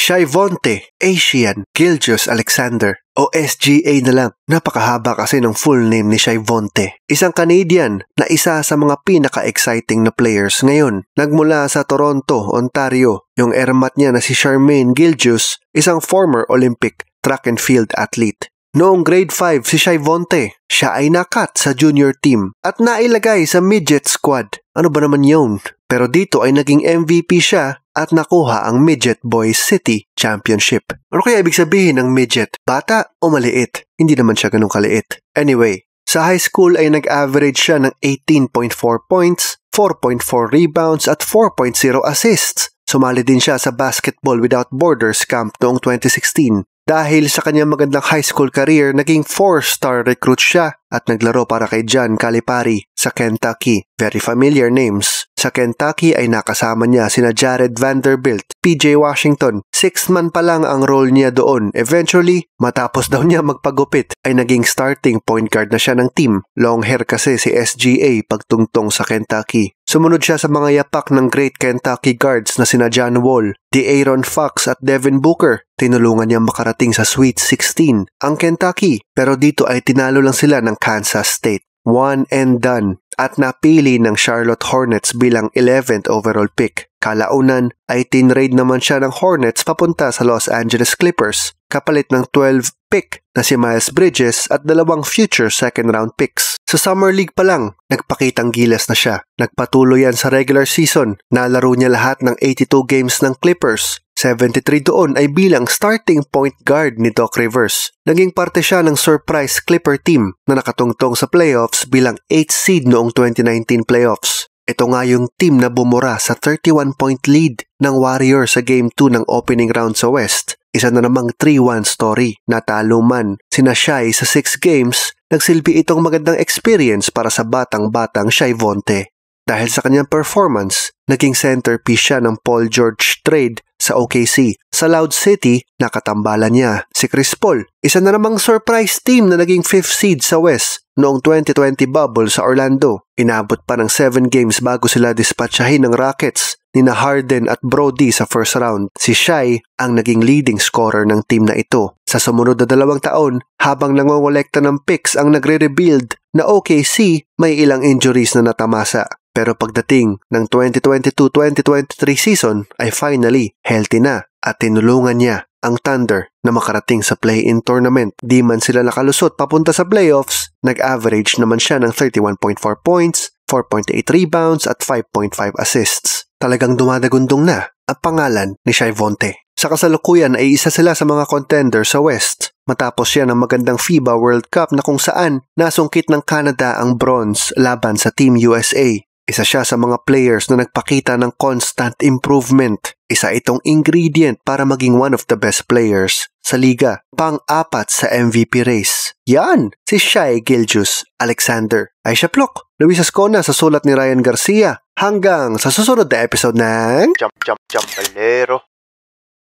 Shai Vonte, Asian, Gilgeous-Alexander o SGA na lang. Napakahaba kasi ng full name ni Shai Vonte. Isang Canadian na isa sa mga pinaka-exciting na players ngayon. Nagmula sa Toronto, Ontario, yung ermat niya na si Charmaine Gilgeous, isang former Olympic track and field athlete. Noong grade 5 si Shai Vonte, siya ay nakat sa junior team at nailagay sa midget squad. Ano ba naman yun? Pero dito ay naging MVP siya at nakuha ang Midget Boys City Championship. Ano kaya ibig sabihin ng midget? Bata o maliit? Hindi naman siya ganun kaliit. Anyway, sa high school ay nag-average siya ng 18.4 points, 4.4 rebounds at 4.0 assists. Sumali din siya sa Basketball Without Borders camp noong 2016. Dahil sa kanyang magandang high school career, naging 4-star recruit siya at naglaro para kay John Calipari sa Kentucky. Very familiar names. Sa Kentucky ay nakasama niya sina Jared Vanderbilt, PJ Washington. 6th man pa lang ang role niya doon. Eventually, matapos daw niya magpagupit, ay naging starting point guard na siya ng team. Long hair kasi si SGA pagtungtong sa Kentucky. Sumunod siya sa mga yapak ng great Kentucky guards na sina John Wall, De'Aaron Fox at Devin Booker. Tinulungan niya makarating sa Sweet 16 ang Kentucky, pero dito ay tinalo lang sila ng Kansas State. One and done at napili ng Charlotte Hornets bilang 11th overall pick. Kalaunan ay tinrade naman siya ng Hornets papunta sa Los Angeles Clippers kapalit ng 12th pick na si Miles Bridges at 2 future second round picks. Sa Summer League pa lang, nagpakitang gilas na siya. Nagpatuloy yan sa regular season. Nalaro niya lahat ng 82 games ng Clippers. 73 doon ay bilang starting point guard ni Doc Rivers. Naging parte siya ng surprise Clipper team na nakatungtong sa playoffs bilang 8th seed noong 2019 playoffs. Ito nga yung team na bumura sa 31-point lead ng Warriors sa Game 2 ng opening round sa West. Isa na namang 3-1 story. Natalo man sina Shai sa 6 games, nagsilbi itong magandang experience para sa batang-batang Shai Vonte. Dahil sa kanyang performance, naging centerpiece siya ng Paul George trade sa OKC. Sa Loud City, nakatambalan niya si Chris Paul. Isa na namang surprise team na naging 5th seed sa West noong 2020 bubble sa Orlando. Inabot pa ng 7 games bago sila dispatchahin ng Rockets nina Harden at Brody sa first round. Si Shai ang naging leading scorer ng team na ito. Sa sumunod na 2 taon, habang nangongolekta ng picks ang nagre-rebuild na OKC, may ilang injuries na natamasa. Pero pagdating ng 2022-2023 season ay finally healthy na at tinulungan niya ang Thunder na makarating sa play-in tournament. Di man sila nakalusot papunta sa playoffs, nag-average naman siya ng 31.4 points, 4.8 rebounds at 5.5 assists. Talagang dumadagundong na ang pangalan ni Shai Vonte. Sa kasalukuyan ay isa sila sa mga contender sa West. Matapos siya ng magandang FIBA World Cup na kung saan nasungkit ng Canada ang bronze laban sa Team USA. Isa siya sa mga players na nagpakita ng constant improvement. Isa itong ingredient para maging one of the best players sa liga. Pang-4 sa MVP race. Yan! Si Shai Gilgeous-Alexander. Aisha Plok, Luis Ascona sa sulat ni Ryan Garcia. Hanggang sa susunod na episode ng Jump, Balero.